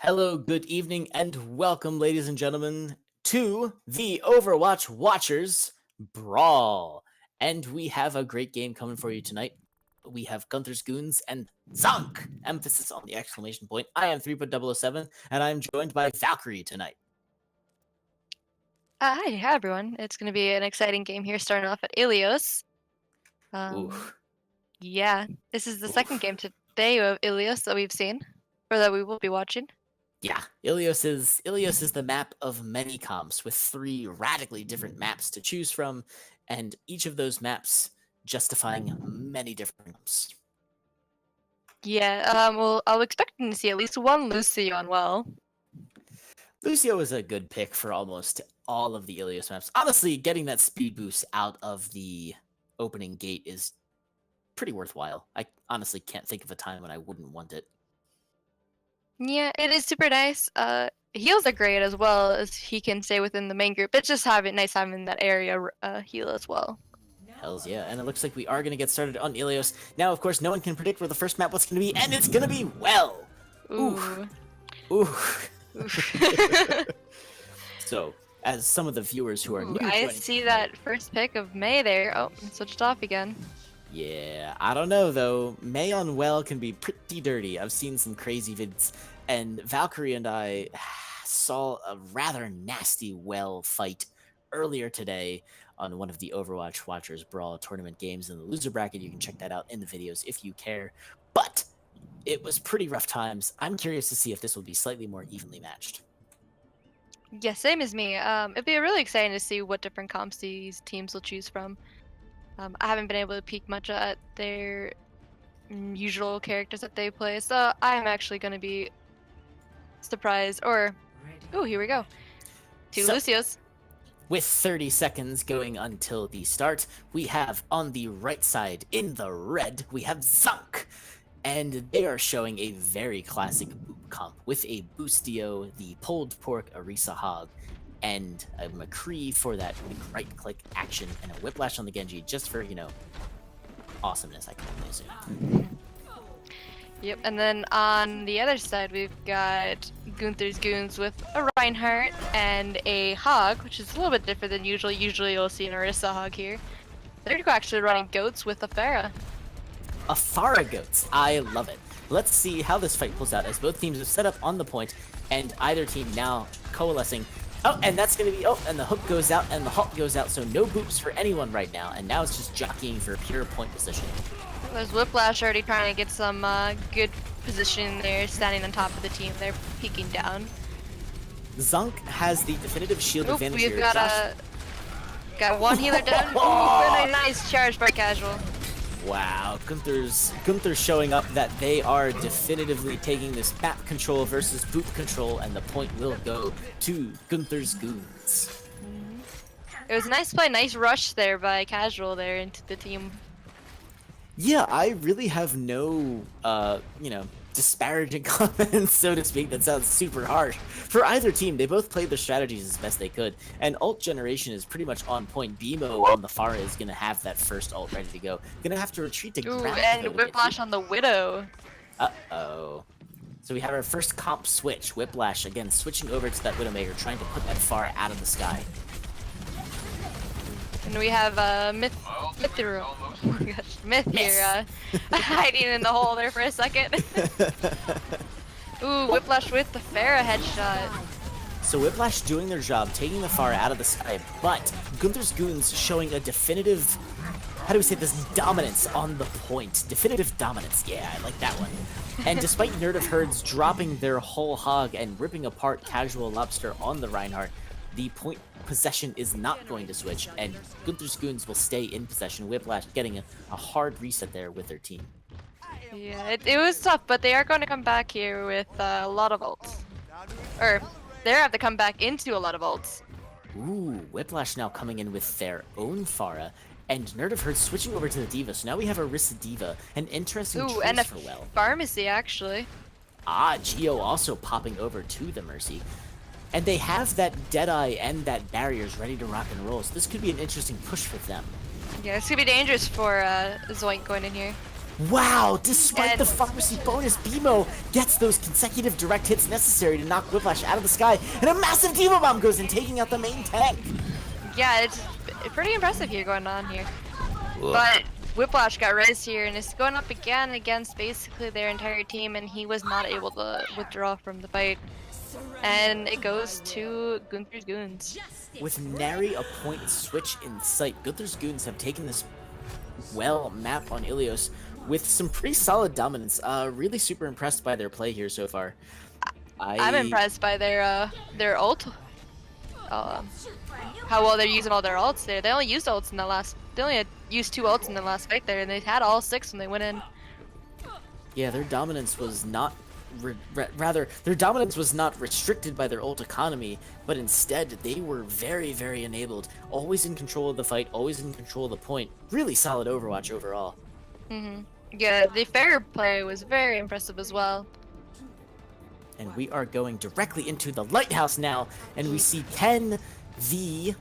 Hello, good evening, and welcome, ladies and gentlemen, to the Overwatch Watchers Brawl. And we have a great game coming for you tonight. We have Gunther's Goons and ZONK, emphasis on the exclamation point. I am 3.007, and I'm joined by Valkyrie tonight. Hi everyone. It's going to be an exciting game here, starting off at Ilios. Yeah, this is the second game today of Ilios that we've seen, or that we will be watching. Yeah, Ilios is the map of many comps with 3 radically different maps to choose from, and each of those maps justifying many different comps. Yeah, well, I was expecting to see at least one Lucio on well. Lucio is a good pick for almost all of the Ilios maps. Honestly, getting that speed boost out of the opening gate is pretty worthwhile. I honestly can't think of a time when I wouldn't want it. Yeah, it is super nice. Heals are great as well, as he can stay within the main group. It's just nice having that area heal as well. Hells yeah, and it looks like we are going to get started on Ilios. Now, of course, no one can predict where the first map was going to be, and it's going to be well. Ooh. Ooh. So, as some of the viewers who are new, I see that first pick of May there. Oh, switched off again. Yeah, I don't know though. May on well can be pretty dirty. I've seen some crazy vids, and Valkyrie and I saw a rather nasty well fight earlier today on one of the Overwatch Watchers Brawl tournament games in the loser bracket. You can check that out in the videos if you care. But it was pretty rough times. I'm curious to see if this will be slightly more evenly matched. Yeah, same as me. It'd be really exciting to see what different comps these teams will choose from. I haven't been able to peek much at their usual characters that they play, so I'm actually going to be surprised. Or, oh, here we go. Two Lucios. With 30 seconds going until the start, we have on the right side, in the red, we have ZONK. And they are showing a very classic boop comp with a Boostio, the pulled pork Arisa Hog, and a McCree for that right-click action, and a Whiplash on the Genji just for, awesomeness, I can only assume. Yep, and then on the other side, we've got Gunther's Goons with a Reinhardt and a Hog, which is a little bit different than usual. Usually you'll see an Arisa Hog here. They're actually running Goats with a Pharah. A Pharah Goats. I love it. Let's see how this fight pulls out as both teams are set up on the point, and either team now coalescing. Oh, and that's going to be, and the hook goes out and the halt goes out, so no boops for anyone right now, and now it's just jockeying for pure point position. There's Whiplash already trying to get some good position there, standing on top of the team. They're peeking down. ZONK has the definitive shield advantage here. We've got one healer down. Really nice charge by Casual. Wow, Gunther's showing up that they are definitively taking this map control versus boot control, and the point will go to Gunther's Goons. It was a nice play, nice rush there by Casual there into the team. Yeah, I really have no, disparaging comments, so to speak. That sounds super harsh. For either team, they both played their strategies as best they could, and ult generation is pretty much on point. BMO on the Pharah is going to have that first ult ready to go. Going to have to retreat to ground. And Whiplash on the Widow. Uh-oh. So we have our first comp switch. Whiplash, again, switching over to that Widowmaker, trying to put that Pharah out of the sky. And we have Myth here, hiding in the hole there for a second. Ooh, Whiplash with the Pharah headshot. So Whiplash doing their job, taking the Pharah out of the sky, but Gunther's Goons showing a definitive, how do we say this, dominance on the point. Definitive dominance, yeah, I like that one. And despite Nerd of Herds dropping their whole hog and ripping apart Casual Lobster on the Reinhardt, the point possession is not going to switch, and Gunther's Goons will stay in possession. Whiplash getting a hard reset there with their team. Yeah, it was tough, but they are going to come back here with a lot of ults. Or, they have to come back into a lot of ults. Ooh, Whiplash now coming in with their own Pharah, and Nerd of Herds switching over to the D.Va. So now we have a Rissa D.Va, an interesting choice and a for well. Pharmacy, actually. Ah, Geo also popping over to the Mercy. And they have that Deadeye and that Barriers ready to rock and roll, so this could be an interesting push for them. Yeah, this could be dangerous for Zoink going in here. Wow, despite And- the pharmacy bonus, BMO gets those consecutive direct hits necessary to knock Whiplash out of the sky, and a massive Diva Bomb goes in, taking out the main tank. Yeah, it's pretty impressive here going on here. But Whiplash got raised here and is going up again against basically their entire team, and he was not able to withdraw from the fight. And it goes to Gunther's Goons. With nary a point switch in sight, Gunther's Goons have taken this map on Ilios with some pretty solid dominance. Really super impressed by their play here so far. I'm impressed by their ult. How well they're using all their ults there. They only used ults in the last. They only had used 2 ults in the last fight there, and they had all 6 when they went in. Yeah, their dominance was not. Rather, their dominance was not restricted by their ult economy, but instead they were very, very enabled. Always in control of the fight, always in control of the point. Really solid Overwatch overall. Yeah, the fair play was very impressive as well. And we are going directly into the lighthouse now, and we see can the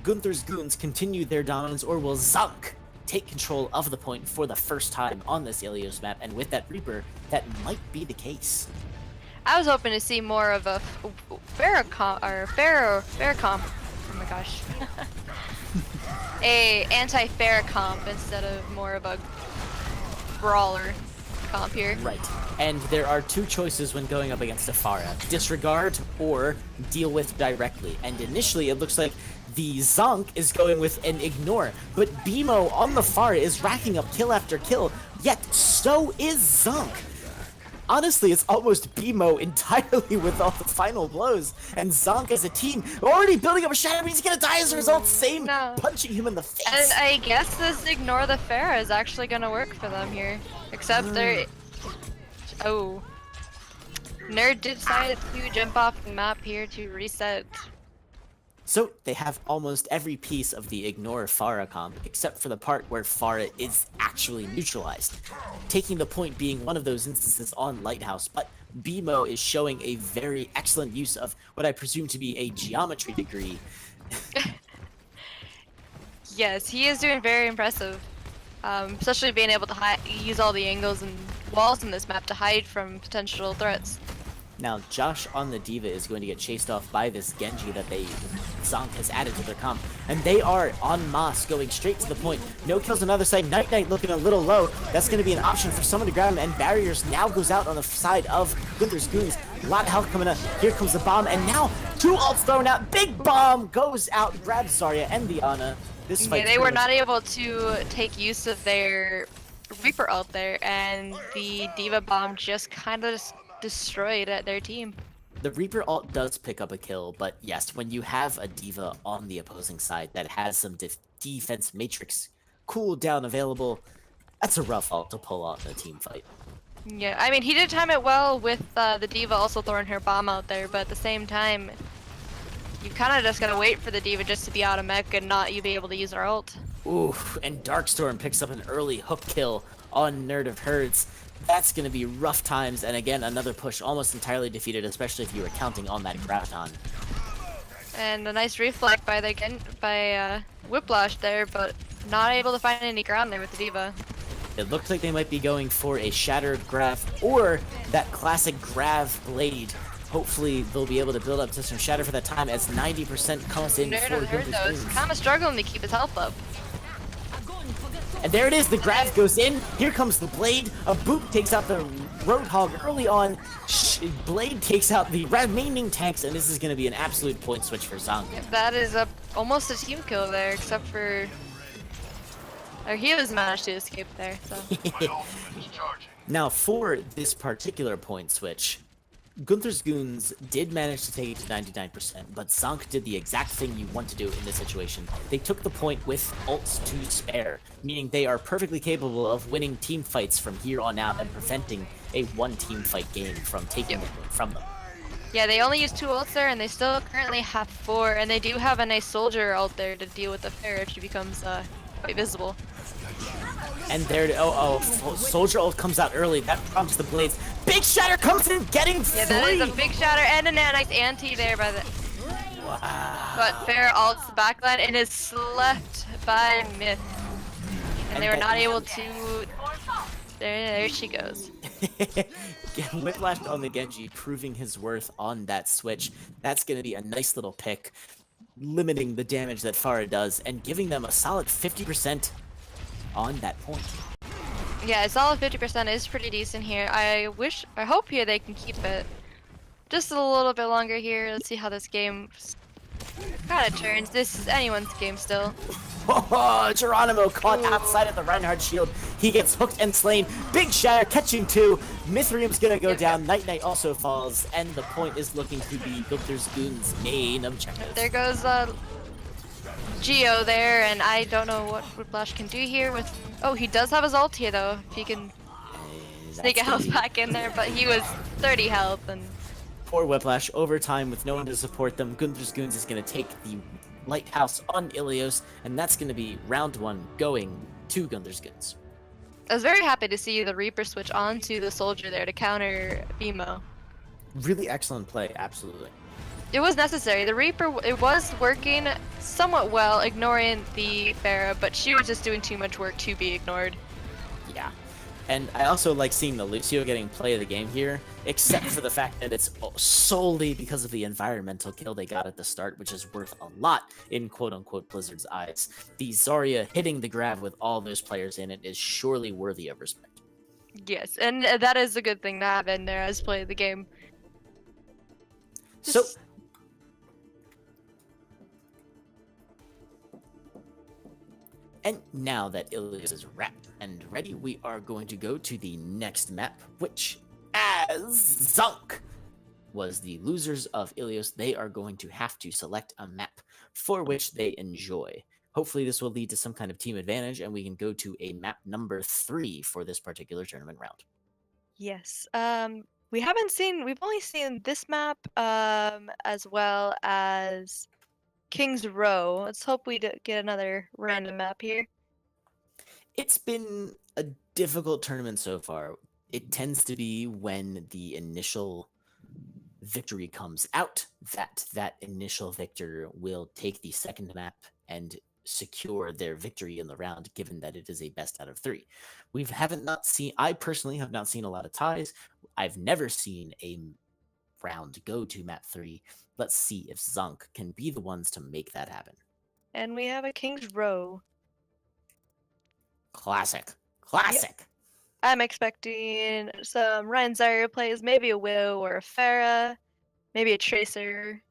Gunther's Goons continue their dominance, or will ZONK take control of the point for the first time on this Ilios map? And with that Reaper, that might be the case. I was hoping to see more of a Farracomp. Oh my gosh. A anti-Farracomp instead of more of a brawler comp here. Right. And there are 2 choices when going up against a Pharah: disregard or deal with directly. And initially it looks like the ZONK is going with an ignore, but BMO on the Pharah is racking up kill after kill, yet so is ZONK. Honestly, it's almost BMO entirely with all the final blows, and ZONK as a team already building up a shadow, but he's gonna die as a result. Same punching him in the face. And I guess this ignore the Pharah is actually gonna work for them here. Except they're... Oh. Nerd decided to jump off the map here to reset. So they have almost every piece of the ignore Pharah comp, except for the part where Pharah is actually neutralized. Taking the point being one of those instances on Lighthouse, but BMO is showing a very excellent use of what I presume to be a geometry degree. Yes, he is doing very impressive. Especially being able to use all the angles and walls in this map to hide from potential threats. Now, Josh on the Diva is going to get chased off by this Genji that ZONK has added to their comp. And they are en masse going straight to the point. No kills on the other side. Night Knight looking a little low. That's going to be an option for someone to grab him. And Barriers now goes out on the side of Gunther's Goons. A lot of health coming up. Here comes the bomb. And now 2 ults thrown out. Big bomb goes out, grabs Zarya and the Ana. This fight. Yeah, they were not able to take use of their Reaper ult there. And the Diva bomb just kind of destroyed at their team. The Reaper ult does pick up a kill, but yes, when you have a Diva on the opposing side that has some defense matrix cooldown available, that's a rough ult to pull out in a team fight. Yeah, I mean, he did time it well with the Diva also throwing her bomb out there, but at the same time, you kind of just gotta wait for the Diva just to be out of mech and not you be able to use her ult. Ooh, and Darkstorm picks up an early hook kill on Nerd of Herds. That's going to be rough times, and again, another push almost entirely defeated, especially if you were counting on that Graviton. And a nice reflect by Whiplash there, but not able to find any ground there with the Diva. It looks like they might be going for a Shattered Grav, or that classic Grav Blade. Hopefully, they'll be able to build up to some Shatter for that time, as 90% comes in Nerd for of Herd, though, is kind of struggling to keep his health up. And there it is, the Grav goes in, here comes the Blade, a Boop takes out the Roadhog early on, Blade takes out the remaining tanks, and this is going to be an absolute point switch for ZONK. That is almost a team kill there, except for... Or he has managed to escape there, so... Now, for this particular point switch, Gunther's Goons did manage to take it to 99%, but ZONK did the exact thing you want to do in this situation. They took the point with ults to spare, meaning they are perfectly capable of winning team fights from here on out and preventing a one-team fight game from taking the point from them. Yeah, they only use 2 ults there, and they still currently have 4, and they do have a nice soldier ult there to deal with the Fair if she becomes quite visible. And there, Soldier ult comes out early. That prompts the Blades. Big Shatter comes in, getting 3! Yeah, that is a big shatter and a nice anti there by the... Wow. But Fair ults the backline and is slept by Myth. And they were not able to There she goes. Whiplash on the Genji, proving his worth on that switch. That's going to be a nice little pick, limiting the damage that Pharah does, and giving them a solid 50% on that point. Yeah, a solid 50% is pretty decent here. I hope here they can keep it just a little bit longer here. Let's see how this game kind of turns. This is anyone's game still. Oh, Geronimo caught outside of the Reinhardt shield. He gets hooked and slain. Big Shatter catching two. Mithrium's gonna go down. Night Knight also falls, and the point is looking to be Gunther's Goons' main objective. There goes Geo there, and I don't know what Whiplash can do here with... Oh, he does have his ult here, though. If he can sneak a health pack in there, but he was 30 health, and... Poor Whiplash, overtime with no one to support them. Gunther's Goons is going to take the Lighthouse on Ilios, and that's going to be round one going to Gunther's Goons. I was very happy to see the Reaper switch onto the Soldier there to counter BMO. Really excellent play, absolutely. It was necessary. The Reaper, it was working somewhat well, ignoring the Pharah, but she was just doing too much work to be ignored. Yeah. And I also like seeing the Lucio getting play of the game here, except for the fact that it's solely because of the environmental kill they got at the start, which is worth a lot in quote-unquote Blizzard's eyes. The Zarya hitting the grab with all those players in it is surely worthy of respect. Yes, and that is a good thing to have in there as play of the game. So... And now that Ilios is wrapped and ready, we are going to go to the next map, which, as ZONK was the losers of Ilios, they are going to have to select a map for which they enjoy. Hopefully this will lead to some kind of team advantage, and we can go to a map number 3 for this particular tournament round. Yes. We've only seen this map, as well as King's Row. Let's hope we get another random map here. It's been a difficult tournament so far. It tends to be when the initial victory comes out that initial victor will take the second map and secure their victory in the round, given that it is a best out of 3. I personally have not seen a lot of ties. I've never seen a round go to map 3. Let's see if ZONK can be the ones to make that happen. And we have a King's Row. Classic. Yep. I'm expecting some Ryan Zarya plays, maybe a Widow or a Pharah, maybe a Tracer,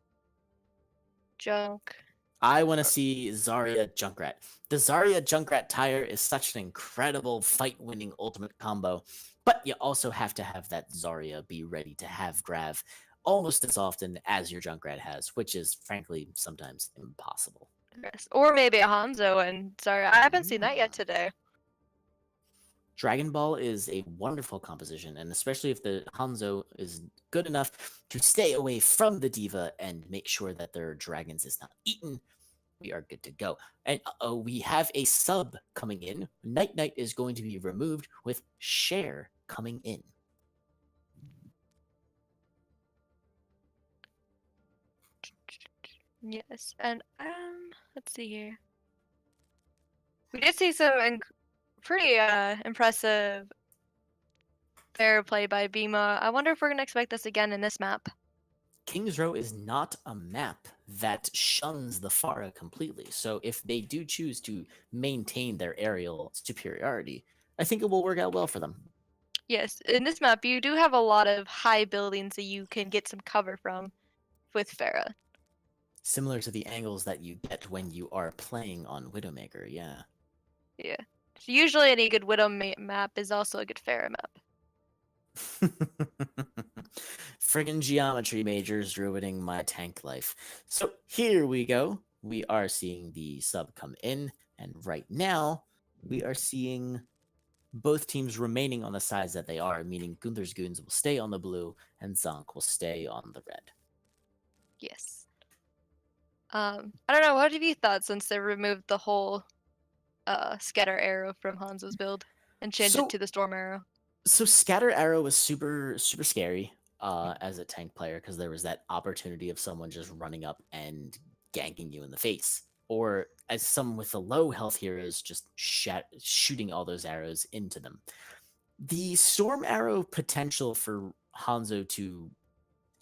Junk. I want to see Zarya Junkrat. The Zarya Junkrat tire is such an incredible fight-winning ultimate combo, but you also have to have that Zarya be ready to have Grav almost as often as your Junkrat has, which is, frankly, sometimes impossible. Yes. Or maybe a Hanzo and Zarya. I haven't seen that yet today. Dragon Ball is a wonderful composition, and especially if the Hanzo is good enough to stay away from the Diva and make sure that their dragons is not eaten, we are good to go. And we have a sub coming in. Night Knight is going to be removed with Cher coming in. Yes, and let's see here. We did see some pretty impressive fair play by Bima. I wonder if we're gonna expect this again in this map. King's Row is not a map that shuns the Pharah completely, so if they do choose to maintain their aerial superiority, I think it will work out well for them. Yes, in this map you do have a lot of high buildings that you can get some cover from with Pharah. Similar to the angles that you get when you are playing on Widowmaker, yeah. Yeah. So usually any good Widow map is also a good Pharah map. Friggin' geometry majors ruining my tank life. So here we go. We are seeing the sub come in, and right now we are seeing both teams remaining on the sides that they are, meaning Gunther's Goons will stay on the blue and ZONK will stay on the red. Yes. I don't know, what have you thought since they removed the whole scatter arrow from Hanzo's build and changed it to the storm arrow? So scatter arrow was super scary as a tank player, because there was that opportunity of someone just running up and ganking you in the face, or as someone with the low health heroes just shooting all those arrows into them. The Storm Arrow potential for Hanzo to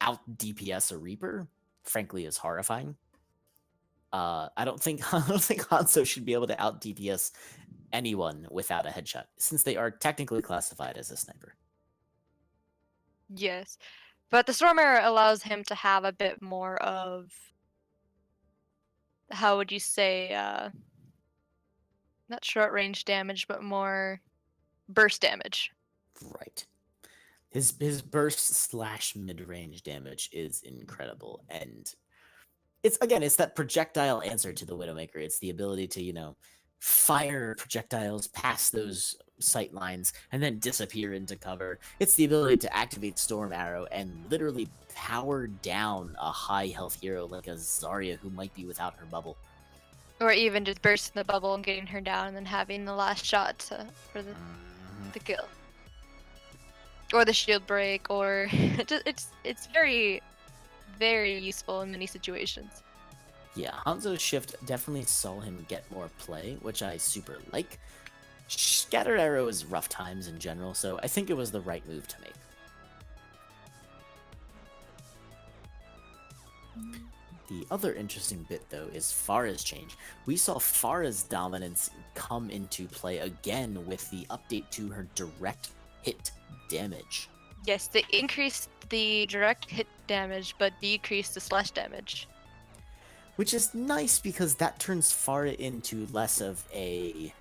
out DPS a Reaper, frankly, is horrifying. I don't think Hanzo should be able to out DPS anyone without a headshot, since they are technically classified as a sniper. Yes, but the Storm Arrow allows him to have a bit more of, how would you say, not short range damage, but more burst damage. Right. His burst slash mid range damage is incredible, and it's that projectile answer to the Widowmaker. It's the ability to fire projectiles past those sight lines and then disappear into cover. It's the ability to activate Storm Arrow and literally power down a high health hero like a Zarya who might be without her bubble. Or even just bursting the bubble and getting her down and then having the last shot for the kill. Or the shield break, or it's very, very useful in many situations. Yeah, Hanzo's shift definitely saw him get more play, which I super like. Scattered Arrow is rough times in general, so I think it was the right move to make. The other interesting bit, though, is Pharah's change. We saw Pharah's dominance come into play again with the update to her direct hit damage. Yes, they increased the direct hit damage, but decreased the slash damage. Which is nice because that turns Pharah into less of a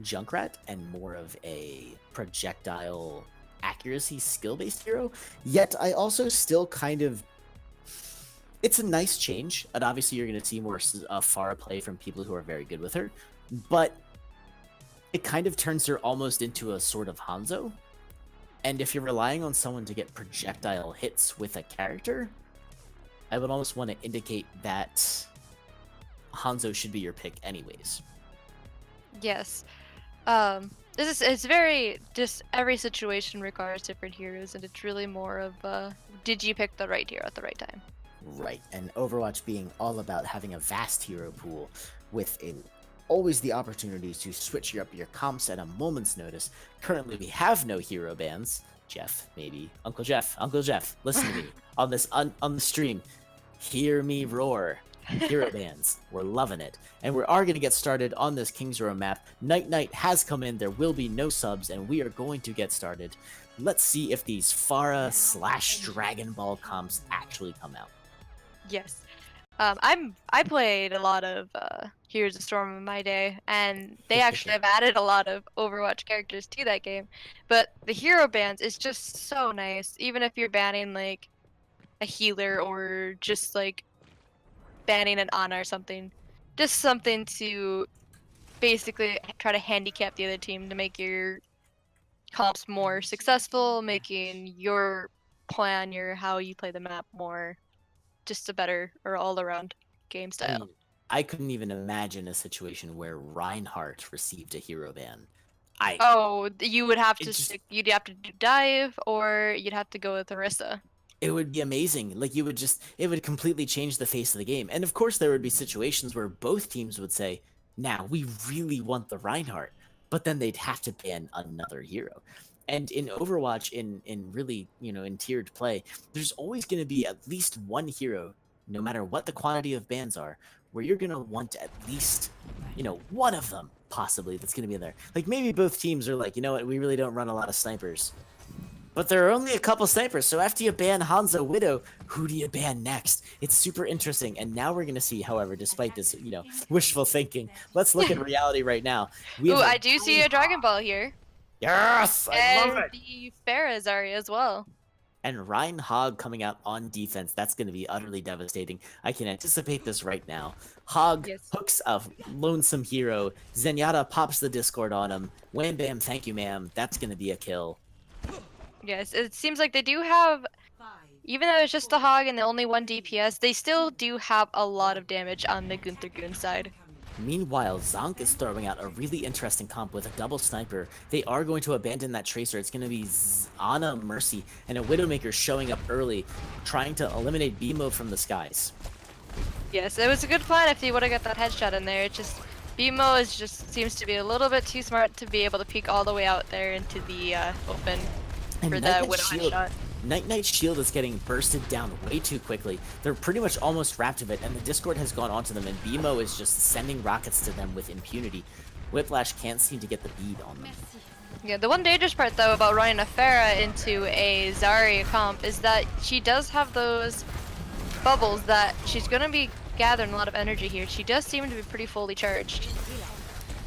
Junkrat and more of a projectile accuracy skill-based hero. Yet I also still kind of... It's a nice change, and obviously you're going to see more Pharah play from people who are very good with her, but it kind of turns her almost into a sort of Hanzo. And if you're relying on someone to get projectile hits with a character, I would almost want to indicate that Hanzo should be your pick anyways. Yes. It's very, just every situation requires different heroes, and it's really more of, did you pick the right hero at the right time? Right, and Overwatch being all about having a vast hero pool with always the opportunity to switch up your comps at a moment's notice. Currently, we have no hero bans. Jeff, maybe. Uncle Jeff, listen to me. On the stream, hear me roar. Hero bans. We're loving it. And we are going to get started on this King's Row map. Night has come in. There will be no subs, and we are going to get started. Let's see if these Pharah / Dragon Ball comps actually come out. Yes. I played a lot of Heroes of Storm in my day, and they actually have added a lot of Overwatch characters to that game. But the hero bans is just so nice, even if you're banning like a healer or just like banning an Ana or something. Just something to basically try to handicap the other team to make your comps more successful, making your plan, how you play the map more just a better or all-around game style. I couldn't even imagine a situation where Reinhardt received a hero ban. You would have to you'd have to do dive, or you'd have to go with Orisa. It would be amazing. Like it would completely change the face of the game. And of course there would be situations where both teams would say, "Now we really want the Reinhardt," but then they'd have to ban another hero. And in Overwatch, in really, in tiered play, there's always going to be at least one hero, no matter what the quantity of bans are, where you're going to want at least, one of them, possibly, that's going to be in there. Like, maybe both teams are like, you know what, we really don't run a lot of snipers. But there are only a couple snipers, so after you ban Hanzo Widow, who do you ban next? It's super interesting, and now we're going to see, however, despite this, wishful thinking, let's look at reality right now. I do see a Dragon Ball here. Yes! I love it! And the Pharah Zarya as well. And Ryan Hogg coming out on defense, that's going to be utterly devastating. I can anticipate this right now. Hogg hooks a lonesome hero. Zenyatta pops the Discord on him. Wham bam, thank you ma'am. That's going to be a kill. Yes, it seems like they do have, even though it's just the Hogg and the only one DPS, they still do have a lot of damage on the Gunther Goon side. Meanwhile, ZONK is throwing out a really interesting comp with a double sniper. They are going to abandon that tracer. It's going to be Ana Mercy and a Widowmaker showing up early, trying to eliminate BMO from the skies. Yes, it was a good plan if they would have got that headshot in there. It just BMO seems to be a little bit too smart to be able to peek all the way out there into the open And for Night the Knight Widow Shield, headshot. Night Shield is getting bursted down way too quickly. They're pretty much almost wrapped of it, and the Discord has gone onto them, and BMO is just sending rockets to them with impunity. Whiplash can't seem to get the bead on them. Yeah, the one dangerous part though about running a Pharah into a Zarya comp is that she does have those bubbles that she's gonna be gathering a lot of energy here. She does seem to be pretty fully charged.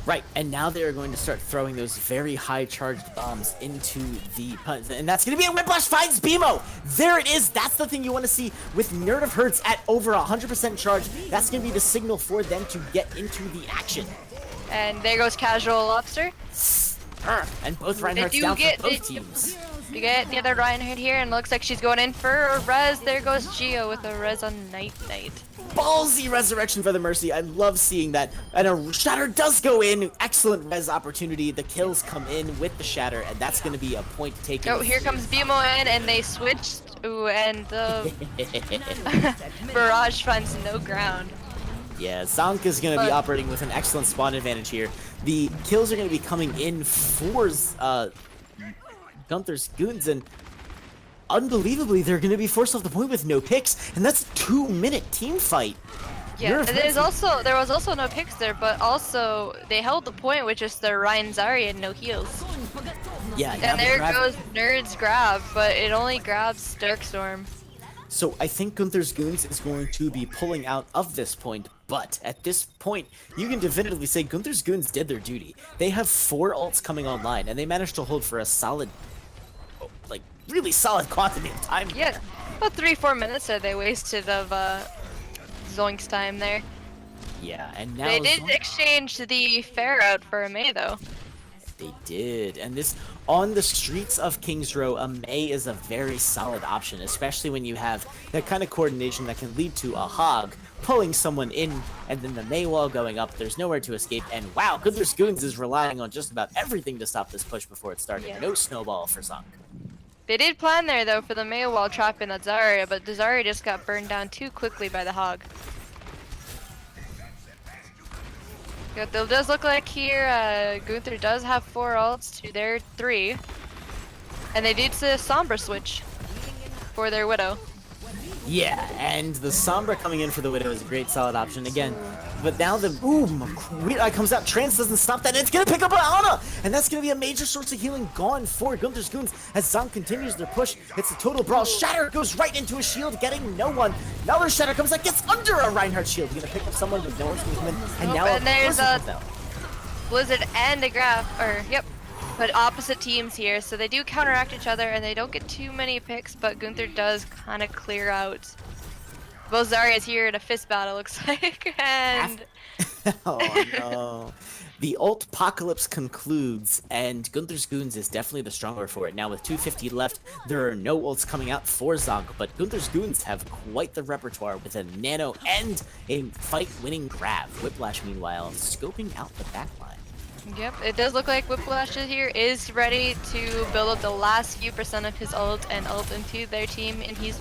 Right, and now they are going to start throwing those very high charged bombs into the puns, and that's going to be a Whiplash finds BMO! There it is! That's the thing you want to see with Nerd of Hertz at over 100% charge. That's going to be the signal for them to get into the action. And there goes Casual Lobster. And both Reinhardt's down for both teams. You get the other Reinhardt here, and looks like she's going in for a res. There goes Geo with a res on Night Knight. Ballsy resurrection for the Mercy. I love seeing that. And a Shatter does go in. Excellent res opportunity. The kills come in with the Shatter, and that's going to be a point taken. Oh, here comes BMO in, and they switched. Ooh, and the Barrage finds no ground. Yeah, ZONK is going to be operating with an excellent spawn advantage here. The kills are going to be coming in for Gunther's Goons, and unbelievably, they're going to be forced off the point with no picks, and that's a 2-minute team fight. Yeah, and there was also no picks there, but also they held the point with just the Ryan Zarya and no heals. Yeah, and there goes Nerd's grab, but it only grabs Darkstorm. So I think Gunther's Goons is going to be pulling out of this point, but at this point, you can definitively say Gunther's Goons did their duty. They have 4 ults coming online, and they managed to hold for a solid, like, really solid quantity of time. Yeah, about 3-4 minutes that they wasted of Zoink's time there. Yeah, and now they did exchange the fair out for a Mei though. They did, and this on the streets of King's Row, a Mei is a very solid option, especially when you have that kind of coordination that can lead to a Hog pulling someone in, and then the Mei wall going up. There's nowhere to escape, and wow, Gunther's Goons is relying on just about everything to stop this push before it started. Yeah. No snowball for ZONK. They did plan there though for the Mei wall trapping that Zarya, but the Zarya just got burned down too quickly by the Hog. It does look like here Gunther does have 4 ults to their 3, and they did the Sombra switch for their Widow. Yeah, and the Sombra coming in for the Widow is a great solid option again. But now the Weird Eye comes out, Trance doesn't stop that, and it's gonna pick up Ana! And that's gonna be a major source of healing gone for Gunther's Goons as ZONK continues their push. It's a total brawl. Shatter goes right into a shield, getting no one. Another Shatter comes out, gets under a Reinhardt shield. He's gonna pick up someone, but no one's gonna come in. And now and there's a Blizzard and a Graph, but opposite teams here, so they do counteract each other and they don't get too many picks, but Gunther does kind of clear out. Both Zarya's here in a fist battle, looks like, and... Oh no. The ult apocalypse concludes, and Gunther's Goons is definitely the stronger for it. Now with 250 left, there are no ults coming out for ZONK, but Gunther's Goons have quite the repertoire with a nano and a fight-winning grab. Whiplash, meanwhile, scoping out the backline. Yep, it does look like Whiplash here is ready to build up the last few percent of his ult and ult into their team, and he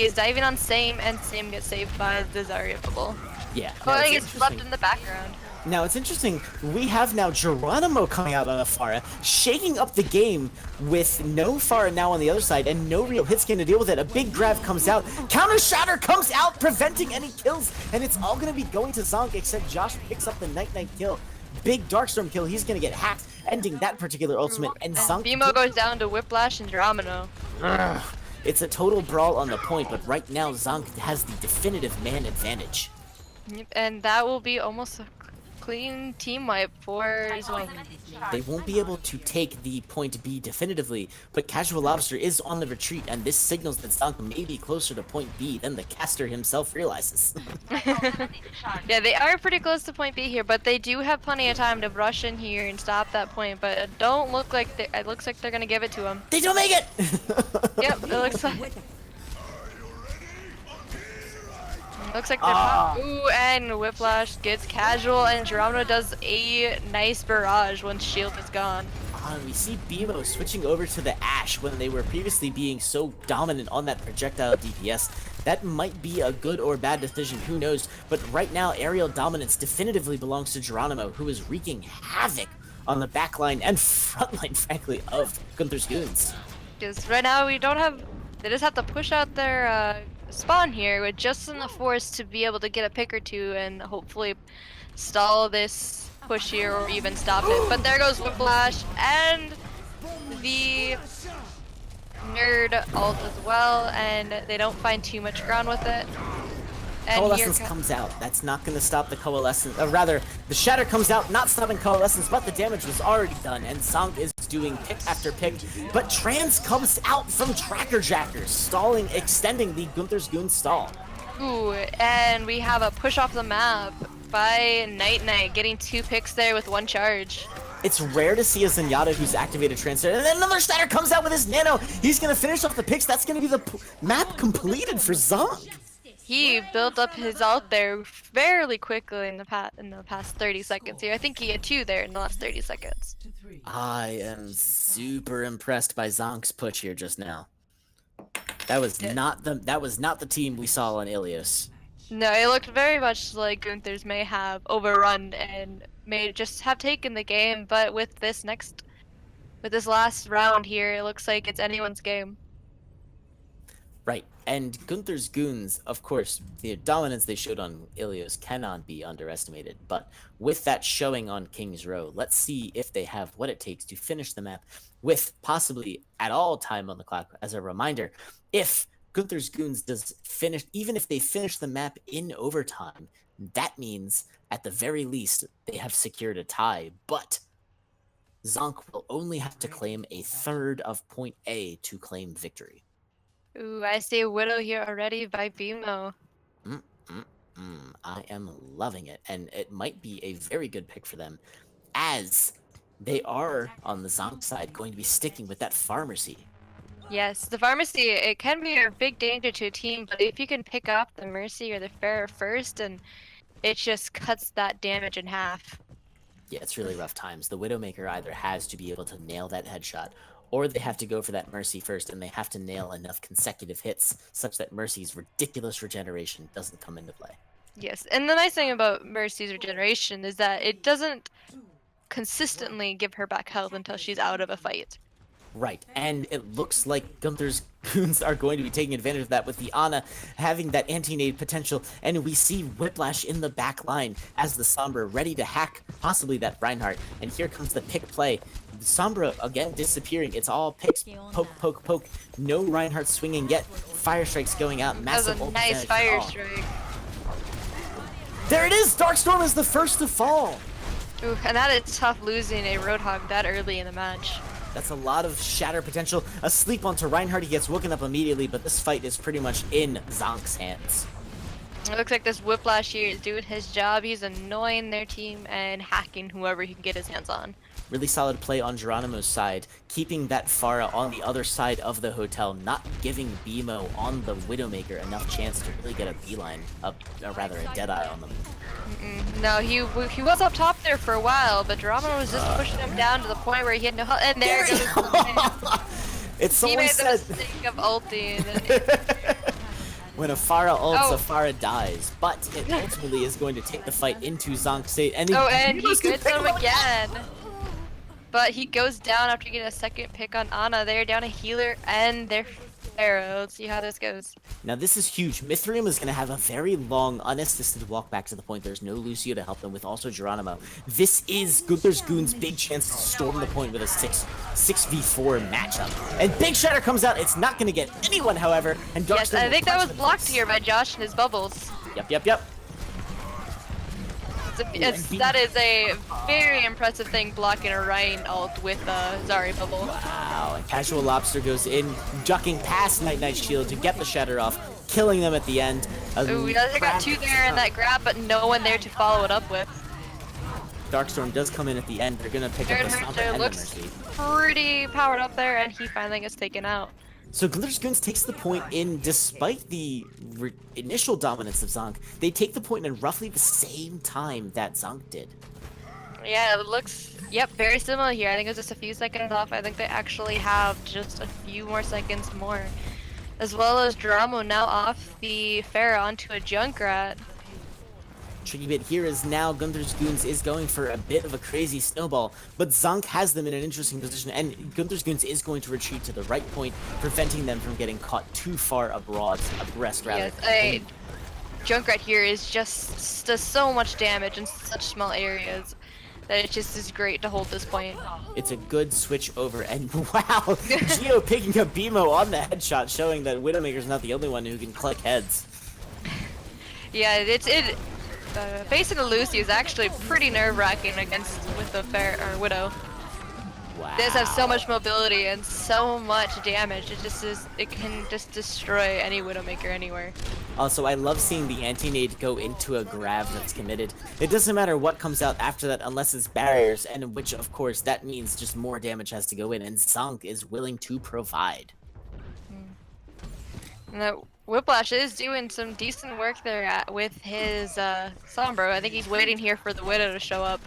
is diving on Same, and Same gets saved by the Zarya bubble. Yeah. But he gets left in the background. Now, it's interesting, we have now Geronimo coming out on a Pharah, shaking up the game with no Pharah now on the other side, and no real hit scan to deal with it. A big grab comes out, Counter Shatter comes out, preventing any kills, and it's all going to be going to ZONK, except Josh picks up the Night Knight kill. Big Darkstorm kill, he's going to get hacked, ending that particular ultimate, and ZONK... BMO goes down to Whiplash and Geronimo. It's a total brawl on the point, but right now ZONK has the definitive man advantage. Yep, and that will be almost a clean team wipe for ZONK. They won't be able to take the point B definitively, but Casual Lobster is on the retreat, and this signals that ZONK may be closer to point B than the caster himself realizes. Yeah, they are pretty close to point B here, but they do have plenty of time to rush in here and stop that point, but it don't look like it looks like they're gonna give it to them. They don't make it! Yep, it looks like... Looks like they're ooh, and Whiplash gets Casual, and Geronimo does a nice barrage once shield is gone. And we see BMO switching over to the Ash when they were previously being so dominant on that projectile DPS. That might be a good or bad decision, who knows. But right now, aerial dominance definitively belongs to Geronimo, who is wreaking havoc on the backline and frontline, frankly, of Gunther's Goons. Because right now we don't have. They just have to push out their spawn here with just enough force to be able to get a pick or two and hopefully stall this push here or even stop it. But there goes Whiplash and the nerd ult as well, and they don't find too much ground with it. And Coalescence comes out. That's not going to stop the Coalescence. Rather, the Shatter comes out, not stopping Coalescence, but the damage was already done, and ZONK is doing pick after pick. But Trans comes out from Tracker Jackers, stalling, extending the Gunther's Goon stall. Ooh, and we have a push off the map by Night Knight, getting 2 picks there with 1 charge. It's rare to see a Zenyatta who's activated Transfer, and then another Shatter comes out with his Nano. He's going to finish off the picks. That's going to be the map completed for ZONK. He built up his ult there fairly quickly in the past 30 seconds here. I think he had 2 there in the last 30 seconds. I am super impressed by ZONK's push here just now. That was not the team we saw on Ilios. No, it looked very much like Gunther's may have overrun and may just have taken the game, but with this last round here, it looks like it's anyone's game. Right, and Gunther's Goons, of course, the dominance they showed on Ilios cannot be underestimated, but with that showing on King's Row, let's see if they have what it takes to finish the map with possibly at all time on the clock. As a reminder, if Gunther's Goons does finish, even if they finish the map in overtime, that means at the very least they have secured a tie, but ZONK will only have to claim a third of point A to claim victory. Ooh, I see a Widow here already by BMO. I am loving it, and it might be a very good pick for them, as they are, on the ZONK side, going to be sticking with that Pharmacy. Yes, the Pharmacy, it can be a big danger to a team, but if you can pick up the Mercy or the Pharah first, and it just cuts that damage in half. Yeah, it's really rough times. The Widowmaker either has to be able to nail that headshot, or they have to go for that Mercy first, and they have to nail enough consecutive hits such that Mercy's ridiculous regeneration doesn't come into play. Yes, and the nice thing about Mercy's regeneration is that it doesn't consistently give her back health until she's out of a fight. Right, and it looks like Gunther's Goons are going to be taking advantage of that with the Ana having that anti-nade potential, and we see Whiplash in the back line as the Sombra ready to hack possibly that Reinhardt, and here comes the pick play. The Sombra again disappearing. It's all picks, poke, poke, poke. No Reinhardt swinging yet. Fire Strike's going out. Massive that was a nice fire strike. There it is! Darkstorm is the first to fall! Ooh, and that is tough losing a Roadhog that early in the match. That's a lot of shatter potential. A sleep onto Reinhardt, he gets woken up immediately, but this fight is pretty much in ZONK's hands. It looks like this Whiplash here is doing his job. He's annoying their team and hacking whoever he can get his hands on. Really solid play on Geronimo's side, keeping that Pharah on the other side of the hotel, not giving BMO on the Widowmaker enough chance to really get a beeline up, or rather a deadeye on them. No, he was up top there for a while, but Geronimo was just pushing him down to the point where he had no health. And there it goes. It's He someone made said the mistake of ulting. when a Pharah ults, a Pharah dies, but it ultimately is going to take the fight into ZONK's state. And and he gets him again. But he goes down after getting a second pick on Ana. They're down a healer and they're Pharaoh. Let's see how this goes. Now this is huge. Mithrium is going to have a very long, unassisted walk back to the point. There's no Lucio to help them with, also Geronimo. This is Gunther's Goons' big chance to storm the point with a 6v4 matchup. And Big Shatter comes out. It's not going to get anyone, however. And Yes, I think that was blocked place. here by Josh and his bubbles. Yep. That is a very impressive thing, blocking a Ryan ult with a Zari bubble. Wow, and Casual Lobster goes in, ducking past Night Knight's shield to get the Shatter off, killing them at the end. Ooh, they got 2 there in that grab, but no one there to follow it up with. Darkstorm does come in at the end. They're going to pick up the Stomper and the looks Mercy. pretty powered up there, and he finally gets taken out. So Gunther's Goons takes the point in, despite the initial dominance of ZONK, they take the point in roughly the same time that ZONK did. Yeah, it looks, yep, very similar here. I think it's just a few seconds off. I think they actually have just a few more seconds more. As well as Dramo now off the Pharah onto a Junkrat. Tricky bit here is now Gunther's Goons is going for a bit of a crazy snowball, but ZONK has them in an interesting position, and Gunther's Goons is going to retreat to the right point, preventing them from getting caught too far abreast, rather. Yes, Junkrat here does so much damage in such small areas that it just is great to hold this point. It's a good switch over, and wow, Geo picking up BMO on the headshot, showing that Widowmaker's not the only one who can click heads. Yeah, facing a Lucy is actually pretty nerve-wracking with the Widow. Wow. This has so much mobility and so much damage. It can just destroy any Widowmaker anywhere. Also, I love seeing the anti-nade go into a grab that's committed. It doesn't matter what comes out after that unless it's barriers, and which of course that means just more damage has to go in, and ZONK is willing to provide. Now, Whiplash is doing some decent work there with his Sombro. I think he's waiting here for the Widow to show up.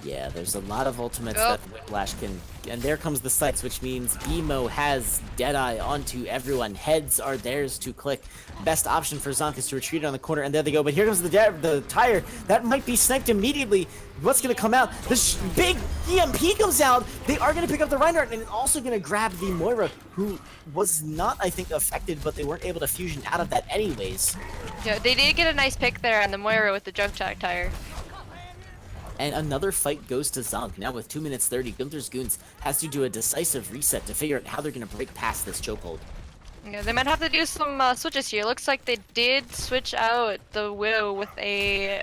Yeah, there's a lot of ultimates that Whiplash can... And there comes the sights, which means Emo has Deadeye onto everyone. Heads are theirs to click. Best option for ZONK is to retreat on the corner, and there they go. But here comes the tire. That might be sniped immediately. What's going to come out? This big EMP comes out. They are going to pick up the Reinhardt, and also going to grab the Moira, who was not, I think, affected, but they weren't able to fusion out of that anyways. Yeah, they did get a nice pick there on the Moira with the jump jack tire. And another fight goes to ZONK. Now with 2 minutes 30, Gunther's Goons has to do a decisive reset to figure out how they're going to break past this chokehold. Yeah, they might have to do some switches here. Looks like they did switch out the Widow with a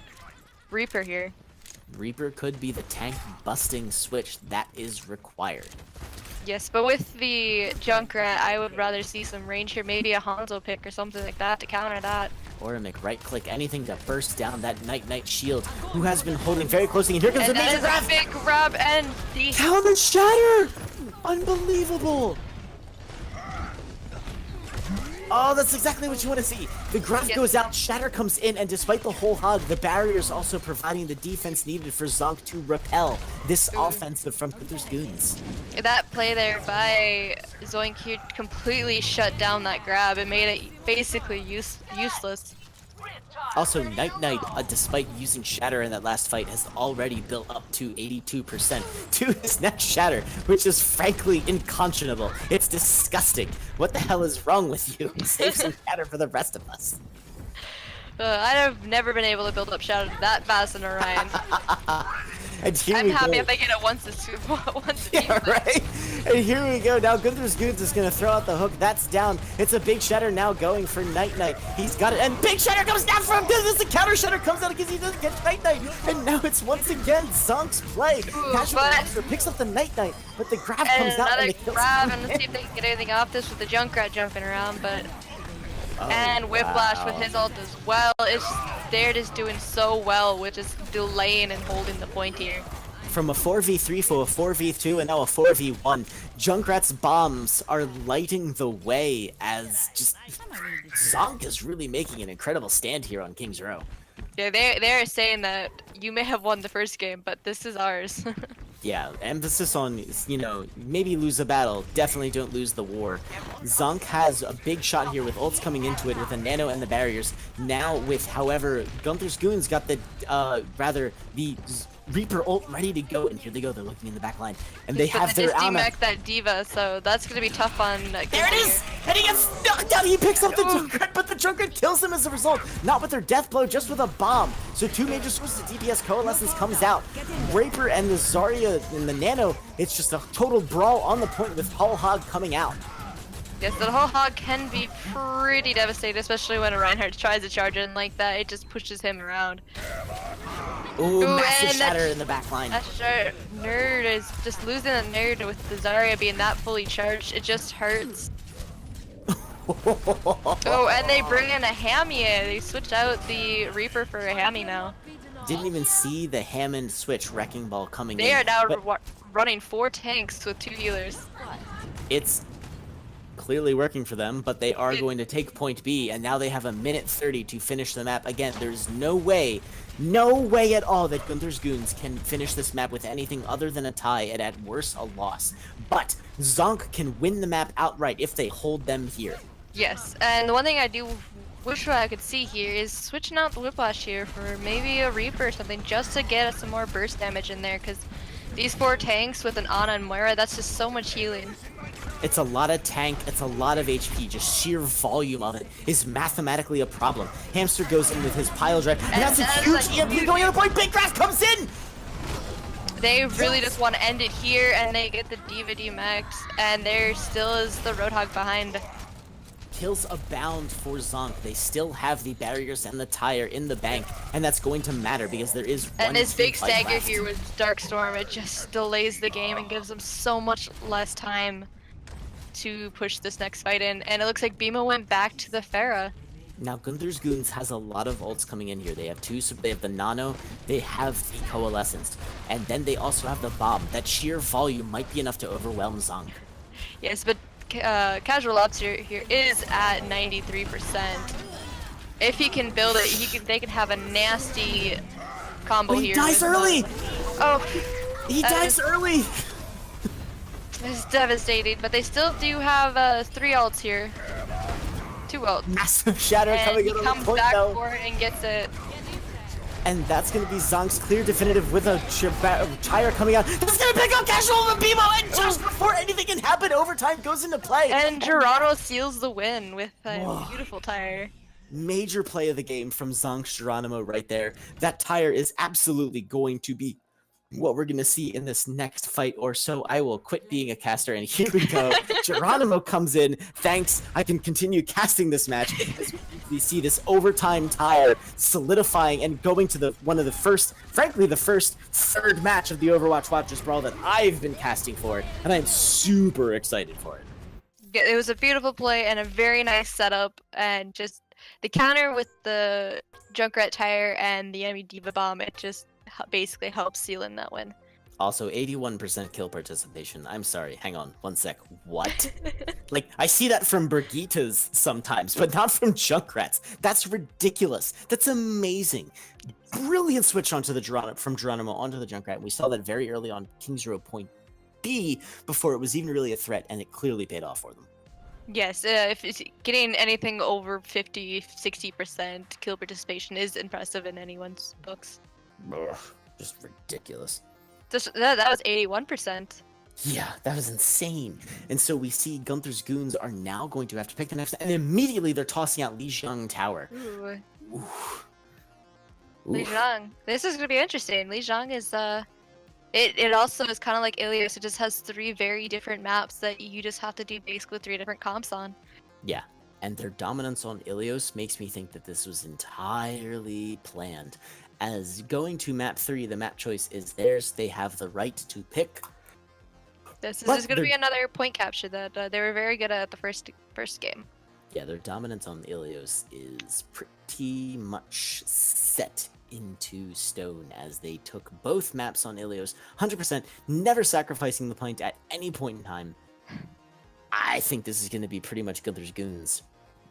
Reaper here. Reaper could be the tank busting switch that is required. Yes, but with the Junkrat, I would rather see some range here. Maybe a Hanzo pick or something like that to counter that. Or a McRight-click, anything to burst down that Night shield, who has been holding very closely. And here comes the major grab! Big grab and the Counter shatter! Unbelievable! Oh, that's exactly what you want to see. The graph goes out, Shatter comes in, and despite the whole hog, the barrier is also providing the defense needed for ZONK to repel this offensive from Gunther's Goons. That play there by ZONK here completely shut down that grab. It made it basically useless. Also, Night, despite using Shatter in that last fight, has already built up to 82% to his next Shatter, which is frankly unconscionable. It's disgusting. What the hell is wrong with you? Save some Shatter for the rest of us. I've never been able to build up Shatter that fast in Orion. And here I'm happy go. if they get it once Yeah, right? And here we go. Now Gunther's Goons is going to throw out the hook. That's down. It's a big Shatter now going for Night. He's got it. And big Shatter comes down from him. This is a counter Shatter comes out because he doesn't get Night. And now it's once again ZONK's play. Casual Monster picks up the Night, but the grab comes out and the kills. And let's see if they can get anything off this with the Junkrat jumping around, but... and Whiplash with his ult as well. They're just doing so well with just delaying and holding the point here. From a 4v3 to a 4v2 and now a 4v1, Junkrat's bombs are lighting the way as just ZONK is really making an incredible stand here on King's Row. Yeah, they're saying that you may have won the first game, but this is ours. Yeah, emphasis on, you know, maybe lose a battle, definitely don't lose the war. ZONK has a big shot here with ults coming into it with a nano and the barriers. Now with, however, Gunther's Goons got the, the Reaper ult ready to go, and here they go, they're looking in the back line. And they have their Ana. Just that D.Va, so that's gonna be tough on there it is! And he gets knocked down, he picks up the Junkrat, but the Junkrat kills him as a result. Not with their death blow, just with a bomb. So two major sources of DPS coalescence comes out. Reaper and the Zarya and the Nano, it's just a total brawl on the point with Hull Hog coming out. Yes, the whole hog can be pretty devastating, especially when a Reinhardt tries to charge in like that. It just pushes him around. Ooh, massive Shatter in the back line. That nerd is just losing a nerd with the Zarya being that fully charged. It just hurts. Oh, and they bring in a Hammy. They switched out the Reaper for a Hammy now. Didn't even see the Hammond switch Wrecking Ball coming in. They are now running 4 tanks with 2 healers. It's clearly working for them, but they are going to take point B, and now they have a minute 30 to finish the map. Again, there's no way at all that Gunther's Goons can finish this map with anything other than a tie, and at worst, a loss. But ZONK can win the map outright if they hold them here. Yes, and the one thing I do wish I could see here is switching out the Whiplash here for maybe a Reaper or something, just to get us some more burst damage in there, because these 4 tanks with an Ana and Moira, that's just so much healing. It's a lot of tank, it's a lot of HP, just sheer volume of it is mathematically a problem. Hamster goes in with his pile drive, and that's a huge EMP going on the point. Big Grass comes in! They really just want to end it here, and they get the Diva D max, and there still is the Roadhog behind. Kills abound for ZONK. They still have the barriers and the tire in the bank, and that's going to matter because there is one And this big stagger left. here with Darkstorm, it just delays the game and gives them so much less time to push this next fight in. And it looks like Bima went back to the Pharah. Now Gunther's Goons has a lot of ults coming in here. They have they have the Nano, they have the Coalescence, and then they also have the Bomb. That sheer volume might be enough to overwhelm ZONK. Yes, but Casual Ops here is at 93%. If he can build it, they can have a nasty combo But here. he dies early! Oh, He dies early! it's devastating, but they still do have 3 ults here. 2 ults. Massive shatter And coming he in on comes the point back though. for it and gets it. And that's going to be ZONK's clear definitive with a tire coming out. That's going to pick up Casual and Bimo, and just before anything can happen, overtime goes into play. And Geronimo seals the win with a beautiful tire. Major play of the game from ZONK's Geronimo right there. That tire is absolutely going to be what we're going to see in this next fight or so. I will quit being a caster, and here we go. Geronimo comes in. Thanks. I can continue casting this match as we see this overtime tire solidifying and going to the first third match of the Overwatch Watchers Brawl that I've been casting for, and I'm super excited for it. Yeah, it was a beautiful play and a very nice setup, and just the counter with the Junkrat tire and the enemy Diva Bomb, it just basically helps seal in that win. Also, 81% kill participation. I'm sorry, hang on, one sec. What? Like, I see that from Brigitta's sometimes, but not from Junkrats. That's ridiculous. That's amazing. Brilliant switch onto the from Geronimo onto the Junkrat. We saw that very early on King Zero Point B before it was even really a threat, and it clearly paid off for them. Yes, if it's getting anything over 50-60% kill participation is impressive in anyone's books. Ugh, just ridiculous. That was 81%. Yeah, that was insane. And so we see Gunther's Goons are now going to have to pick the next, and immediately they're tossing out Lijiang Tower. Ooh. Oof. Lijiang. This is gonna be interesting. Lijiang is it also is kind of like Ilios. It just has 3 very different maps that you just have to do basically 3 different comps on. Yeah, and their dominance on Ilios makes me think that this was entirely planned. As going to map 3, the map choice is theirs. They have the right to pick. This is just going to be another point capture that they were very good at the first game. Yeah, their dominance on Ilios is pretty much set into stone as they took both maps on Ilios 100%, never sacrificing the point at any point in time. I think this is going to be pretty much Gunther's Goons'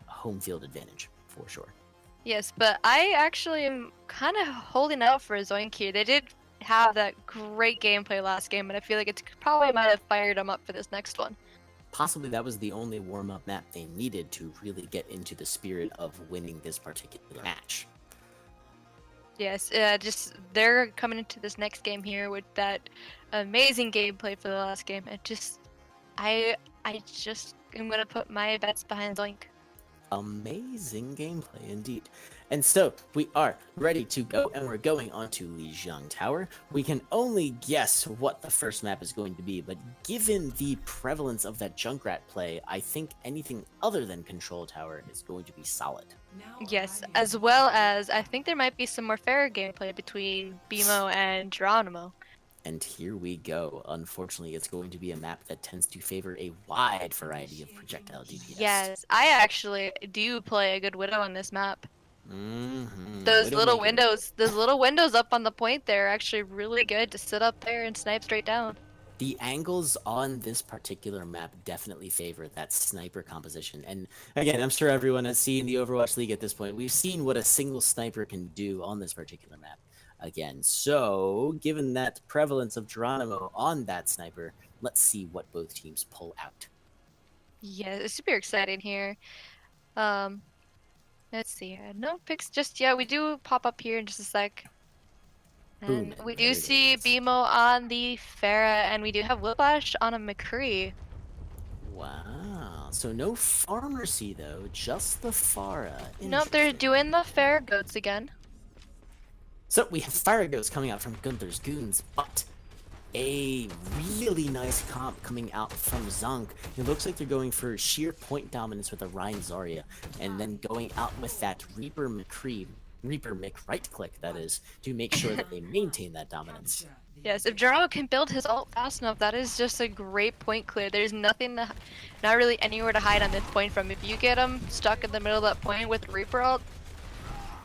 home field advantage, for sure. Yes, but I actually am kind of holding out for ZONK here. They did have that great gameplay last game, but I feel like it probably might have fired them up for this next one. Possibly that was the only warm-up map they needed to really get into the spirit of winning this particular match. Yes, just they're coming into this next game here with that amazing gameplay for the last game. I just am gonna put my bets behind ZONK. Amazing gameplay indeed. And so we are ready to go, and we're going on to Lijiang Tower. We can only guess what the first map is going to be, but given the prevalence of that Junkrat play, I think anything other than Control Tower is going to be solid. Yes, as well as I think there might be some more fair gameplay between Bimo and Geronimo. And here we go. Unfortunately, it's going to be a map that tends to favor a wide variety of projectile DPS. Yes, I actually do play a good Widow on this map. Mm-hmm. Those little windows up on the point there are actually really good to sit up there and snipe straight down. The angles on this particular map definitely favor that sniper composition. And again, I'm sure everyone has seen the Overwatch League at this point. We've seen what a single sniper can do on this particular map. Again, so given that prevalence of Geronimo on that sniper, let's see what both teams pull out. Yeah, it's super exciting here. Let's see. No picks just yet. We do pop up here in just a sec. And Boom, we there do it see is. BMO on the Pharah, and we do have Whiplash on a McCree. Wow. So no Pharmacy though, just the Pharah. Nope, they're Interesting. doing the Pharah goats again. So we have Fire Ghost coming out from Gunther's Goons, but a really nice comp coming out from ZONK. It looks like they're going for sheer point dominance with a Ryan Zarya, and then going out with that Reaper McCree, Reaper Mc right click, that is, to make sure that they maintain that dominance. Yes, if Geronimo can build his ult fast enough, that is just a great point clear. There's nothing, not really anywhere to hide on this point from. If you get him stuck in the middle of that point with Reaper ult,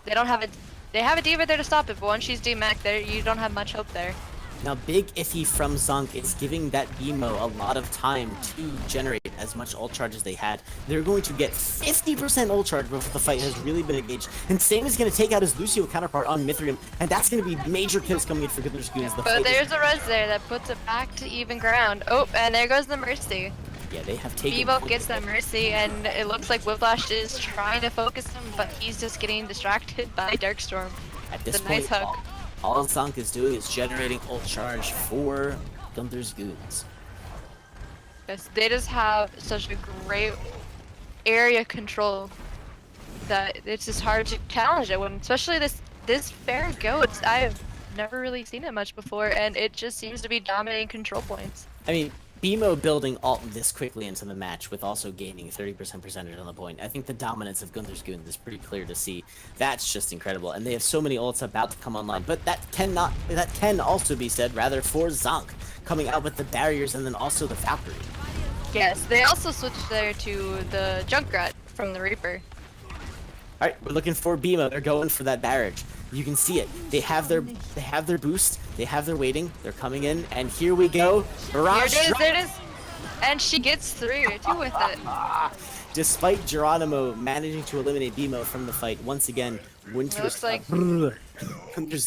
they don't have a, they have a D.Va there to stop it, but once she's D-Mac there, you don't have much hope there. Now, big iffy from ZONK is giving that BMO a lot of time to generate as much ult charge as they had. They're going to get 50% ult charge before the fight has really been engaged. And Sam is going to take out his Lucio counterpart on Mithrium, and that's going to be major kills coming in for Gunther's Goons. But there's a res there that puts it back to even ground. Oh, and there goes the Mercy. Yeah, they have taken... Vivo gets that Mercy, and it looks like Whiplash is trying to focus him, but he's just getting distracted by Darkstorm. At this It's a point, nice hook. all ZONK is doing is generating ult charge for Gunther's Goons. Yes, they just have such a great area control that it's just hard to challenge it when, especially this fair goats. I have never really seen it much before, and it just seems to be dominating control points. I mean, BMO building ult this quickly into the match with also gaining 30% percentage on the point. I think the dominance of Gunther's Goons is pretty clear to see. That's just incredible, and they have so many ults about to come online. But that can also be said rather for ZONK coming out with the barriers and then also the Valkyrie. Yes, they also switched there to the Junkrat from the Reaper. All right, we're looking for BMO. They're going for that barrage. You can see it. They have their boost. They have their waiting. They're coming in, and here we go. Barrage. Here it is. There it is. And she gets 3 or 2 with it. Despite Geronimo managing to eliminate BMO from the fight, once again, Gunther's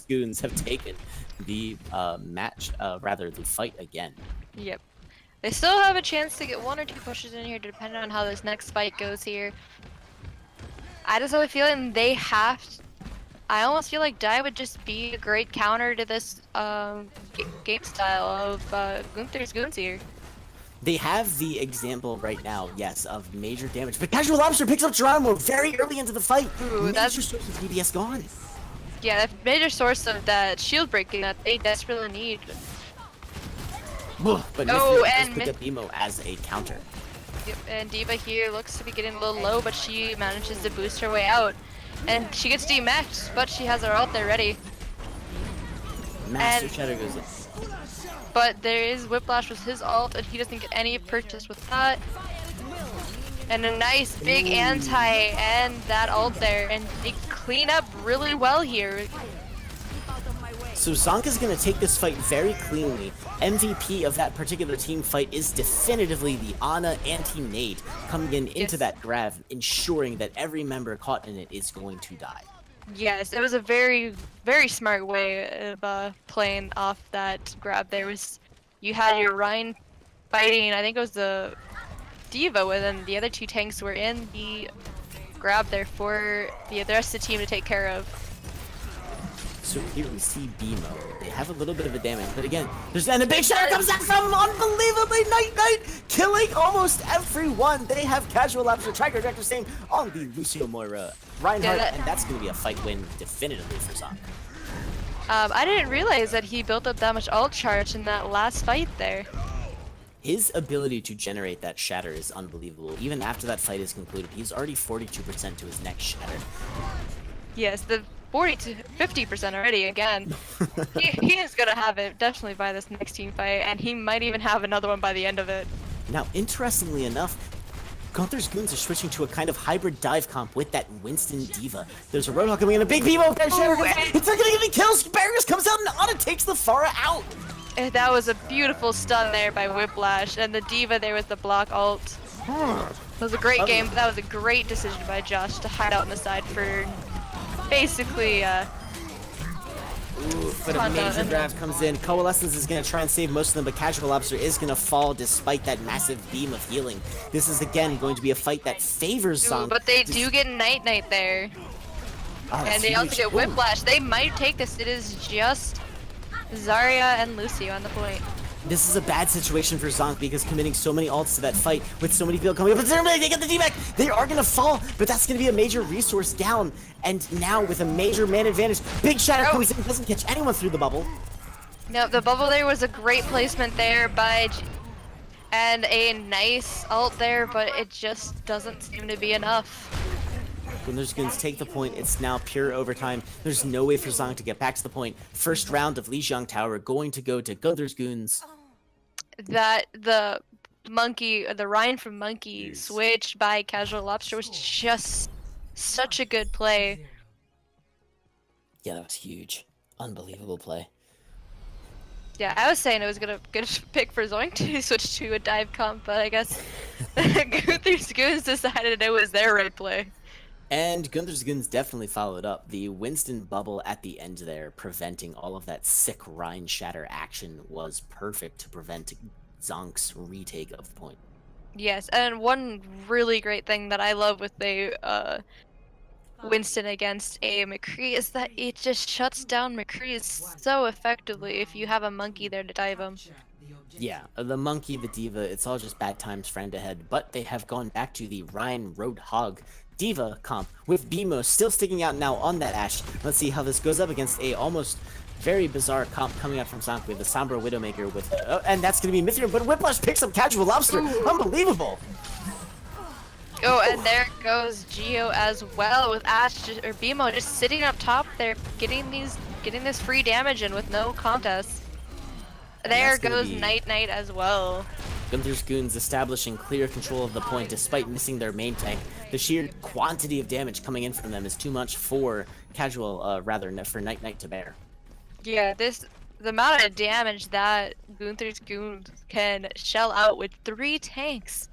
Goons have taken the the fight again. Yep. They still have a chance to get 1 or 2 pushes in here, depending on how this next fight goes here. I just have a feeling they have to, I almost feel like Die would just be a great counter to this game style of Gunther's Goons here. They have the example right now, yes, of major damage, but Casual Lobster picks up Geronimo very early into the fight. Ooh, Major source of DPS gone. Yeah, the major source of that shield breaking that they desperately need. But Oh, Mithrium and does pick up BMO as a counter. Yep, and D.Va here looks to be getting a little low, but she manages to boost her way out. And she gets D-maxed, but she has her ult there ready. Master And- Shadow goes in. But there is Whiplash with his ult, and he doesn't get any purchase with that. And a nice big anti and that ult there, and they clean up really well here. So ZONK is going to take this fight very cleanly. MVP of that particular team fight is definitively the Ana anti-nade coming into Yes. that grab, ensuring that every member caught in it is going to die. Yes, it was a very, very smart way of playing off that grab. There was, you had your Ryan fighting, I think it was the D.Va with him. The other 2 tanks were in the grab there for the rest of the team to take care of. So here we see BMO. They have a little bit of a damage, but again, and a big shatter comes out from unbelievably Night, killing almost everyone. They have Casual Lobster, Tracker, Director, same on the Lucio Moira Reinhardt, and that's going to be a fight win definitively for ZONK. I didn't realize that he built up that much ult charge in that last fight there. His ability to generate that shatter is unbelievable. Even after that fight is concluded, he's already 42% to his next shatter. Yes, the 40 to 50% already again. he is gonna have it definitely by this next team fight, and he might even have another one by the end of it. Now, interestingly enough, Gunther's Goons are switching to a kind of hybrid dive comp with that Winston D.Va. There's a Roadhog coming in, a big BMO, it's not gonna get any kills, Barriers comes out, and Ana takes the Pharah out. That was a beautiful stun there by Whiplash, and the D.Va there with the block ult. That was a great game, but that was a great decision by Josh to hide out on the side for basically But a major grab comes in. Coalescence is going to try and save most of them, but Casual Lobster is going to fall despite that massive beam of healing. This is, again, going to be a fight that favors ZONK. But they do get Night Night there. Oh, And they also get Whiplash. They might take this. It is just Zarya and Lucio on the point. This is a bad situation for ZONK because committing so many ults to that fight with so many people coming up, but they get the D-back! They are gonna fall, but that's gonna be a major resource down. And now with a major man advantage, Big Shatter comes in, doesn't catch anyone through the bubble. No, the bubble there was a great placement there by and a nice ult there, but it just doesn't seem to be enough. Gunther's Goons take the point. It's now pure overtime. There's no way for ZONK to get back to the point. First round of Lijiang Tower going to go to Gunther's Goons. That the Ryan from Monkey switched by Casual Lobster was just such a good play. Yeah, that was huge. Unbelievable play. Yeah, I was saying it was gonna pick for ZONK to switch to a dive comp, but I guess Gunther's Goons decided it was their right play. And Gunther's Goons definitely followed up. The Winston bubble at the end there, preventing all of that sick Rhine Shatter action, was perfect to prevent ZONK's retake of the point. Yes, and one really great thing that I love with the Winston against a McCree is that it just shuts down McCree so effectively if you have a monkey there to dive him. Yeah, the monkey, the D.Va, it's all just bad times friend ahead, but they have gone back to the Ryan Roadhog D.Va comp with BMO still sticking out now on that Ashe. Let's see how this goes up against a almost very bizarre comp coming out from ZONK with the Sombra Widowmaker with, and that's going to be Mithril, but Whiplash picks up Casual Lobster. Ooh. Unbelievable. Oh, and there goes Geo as well with Ashe or BMO just sitting up top there, getting this free damage in with no contest. There goes Night Night as well. Gunther's Goons establishing clear control of the point despite missing their main tank. The sheer quantity of damage coming in from them is too much for for Night Night to bear. Yeah, the amount of damage that Gunther's Goons can shell out with 3 tanks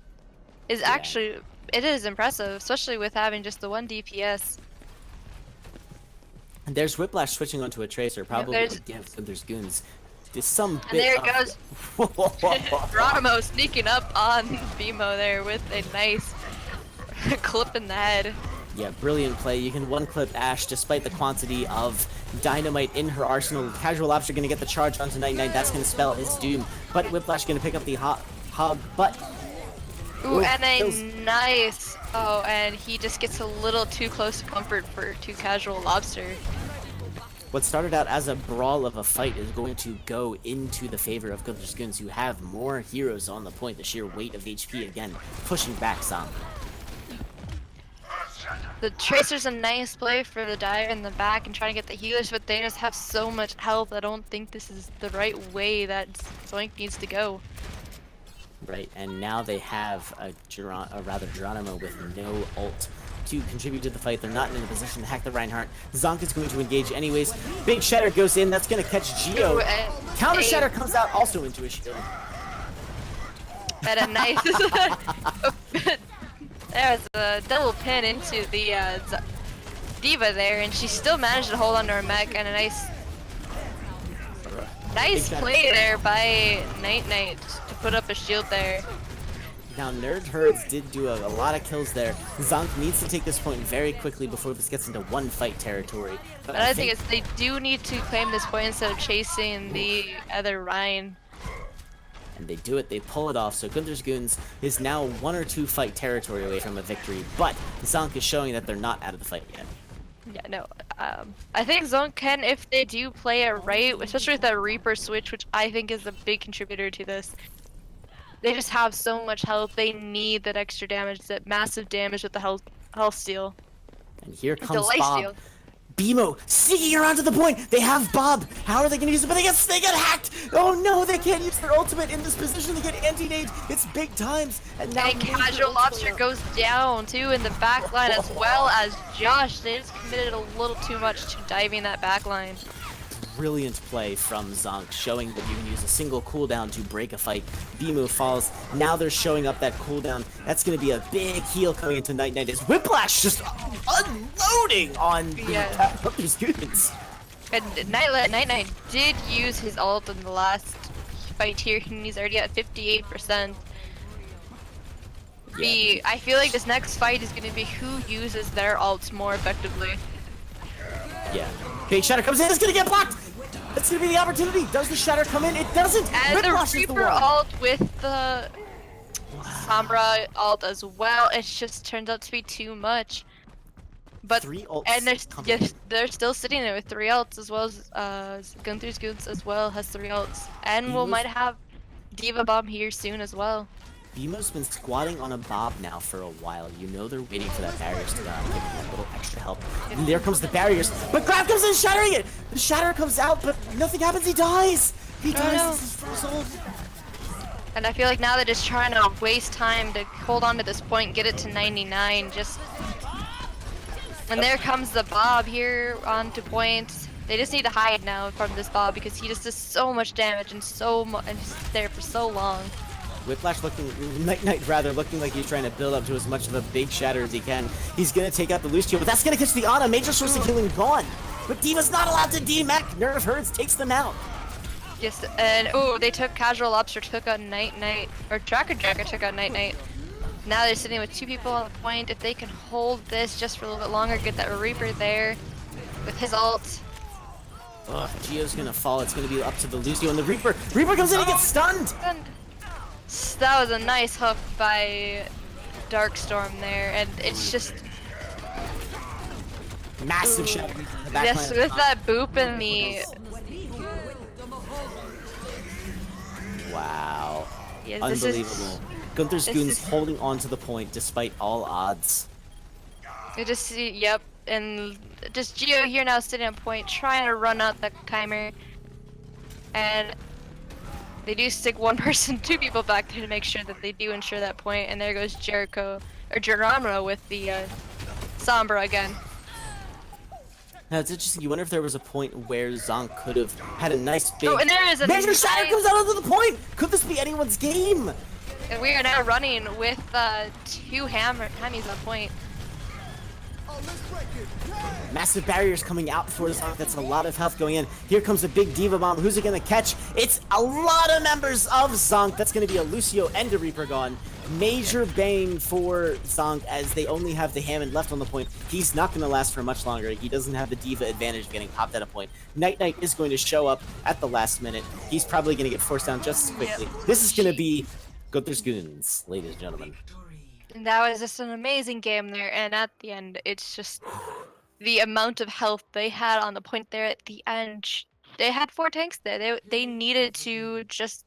is actually, it is impressive, especially with having just the 1 DPS. And there's Whiplash switching onto a Tracer, probably would give Gunther's Goons some bit. And there it goes. Geronimo sneaking up on BMO there with a nice clip in the head. Yeah, brilliant play. You can one-clip Ashe despite the quantity of dynamite in her arsenal. Casual Lobster going to get the charge onto Night Night. That's going to spell his doom. But Whiplash going to pick up the hog, but... Ooh, and a nice... Oh, and he just gets a little too close to comfort to Casual Lobster. What started out as a brawl of a fight is going to go into the favor of Gunther's Goons, who have more heroes on the point. The sheer weight of HP, again, pushing back ZONK. The Tracer's a nice play for the dive in the back and trying to get the healers, but they just have so much health. I don't think this is the right way that ZONK needs to go. Right, and now they have a Geronimo with no ult to contribute to the fight. They're not in a position to hack the Reinhardt. ZONK is going to engage anyways. Big Shatter goes in. That's going to catch Geo. Counter Shatter comes out also into a shield. And a nice... There's a double pin into the D.Va there, and she still managed to hold on to her mech, and a nice play there by Night Night to put up a shield there. Now, Nerd Herds did do a lot of kills there. ZONK needs to take this point very quickly before this gets into one fight territory. But I think it's they do need to claim this point instead of chasing the other Ryan. And they do it, they pull it off, so Gunther's Goons is now 1 or 2 fight territory away from a victory, but ZONK is showing that they're not out of the fight yet. Yeah, no, I think ZONK can, if they do play it right, especially with that Reaper switch, which I think is a big contributor to this. They just have so much health, they need that extra damage, that massive damage with the health steal. And here comes Bob. BMO sneaking around to the point. They have Bob. How are they going to use it? But they get hacked. Oh no, they can't use their ultimate in this position. They get anti-nade. It's big times. And now Casual Lobster goes down too in the back line as well as Josh. They just committed a little too much to diving that back line. brilliant play from ZONK, showing that you can use a single cooldown to break a fight. B-move falls. Now they're showing up that cooldown. That's going to be a big heal coming into Night Knight. As Whiplash just unloading on these Goons. And Night Knight did use his ult in the last fight here, and he's already at 58%. Yeah. I feel like this next fight is going to be who uses their ults more effectively. Yeah. Big Shatter comes in, it's gonna get blocked! That's gonna be the opportunity! Does the Shatter come in? It doesn't! And Whiplash the is Reaper one. ult with the Sombra ult as well, it just turns out to be too much. But, 3 ults and they're still sitting there with 3 ults, as well as Gunther's Goons as well has 3 ults. And we might have Diva Bomb here soon as well. BMO's been squatting on a Bob now for a while. You know they're waiting for that barriers to give him a little extra help. And there comes the barriers, but Grab comes in shattering it! The Shatter comes out, but nothing happens, he dies! He dies, this is first ult. And I feel like now they're just trying to waste time to hold on to this point, get it to 99, just... And there comes the Bob here onto point. They just need to hide now from this Bob because he just does so much damage and and he's there for so long. Whiplash Night Knight looking like he's trying to build up to as much of a big Shatter as he can. He's gonna take out the Lucio, but that's gonna catch the Ana. Major source of healing gone. But Diva's not allowed to D-mech. Nerve Herds takes them out. Yes, and they took Casual Lobster, took out Night Knight, or Tracker Jacker took out Night Knight. Now they're sitting with 2 people on the point. If they can hold this just for a little bit longer, get that Reaper there with his ult. Ugh, Gio's gonna fall. It's gonna be up to the Lucio and the Reaper. Reaper comes in and gets stunned. That was a nice hook by Darkstorm there, and it's just massive Shatter. Yes, with that boop in the wow, yeah, unbelievable. Gunther's Goons holding on to the point despite all odds. You just see, yep, and just Gio here now sitting on point, trying to run out the timer, and they do stick 2 people back there to make sure that they do ensure that point, and there goes Geronimo with the Sombra again. Now it's interesting, you wonder if there was a point where ZONK could have had a nice big... Oh, and there is a Major Shatter comes out onto the point! Could this be anyone's game? And we are now running with 2 hammies on point. Massive barriers coming out for ZONK. That's a lot of health going in. Here comes a big Diva Bomb. Who's it gonna catch? It's a lot of members of ZONK. That's gonna be a Lucio and a Reaper gone. Major bane for ZONK as they only have the Hammond left on the point. He's not gonna last for much longer. He doesn't have the Diva advantage of getting popped at a point. Night Knight is going to show up at the last minute. He's probably gonna get forced down just as quickly. Yep. This is gonna be Gunther's Goons, ladies and gentlemen. And that was just an amazing game there, and at the end, it's just the amount of health they had on the point there at the end. They had 4 tanks there. They needed to just...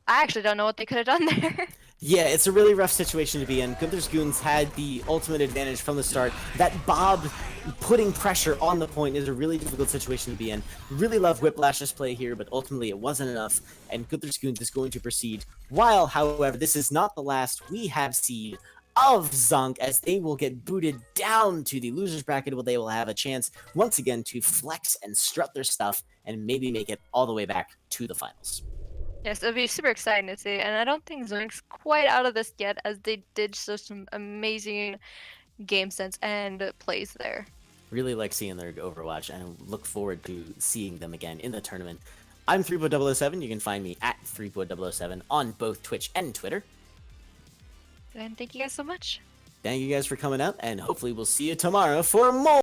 I actually don't know what they could have done there. Yeah, it's a really rough situation to be in. Gunther's Goons had the ultimate advantage from the start. That Bob putting pressure on the point is a really difficult situation to be in. Really love Whiplash's play here, but ultimately it wasn't enough, and Gunther's Goons is going to proceed. While, however, this is not the last we have seen of ZONK, as they will get booted down to the losers bracket, where they will have a chance once again to flex and strut their stuff and maybe make it all the way back to the finals. Yes, it'll be super exciting to see, and I don't think ZONK's quite out of this yet, as they did show some amazing game sense and plays there. Really like seeing their Overwatch, and look forward to seeing them again in the tournament. I'm 3Boy007. You can find me at 3Boy007 on both Twitch and Twitter. And thank you guys so much. Thank you guys for coming out, and hopefully we'll see you tomorrow for more.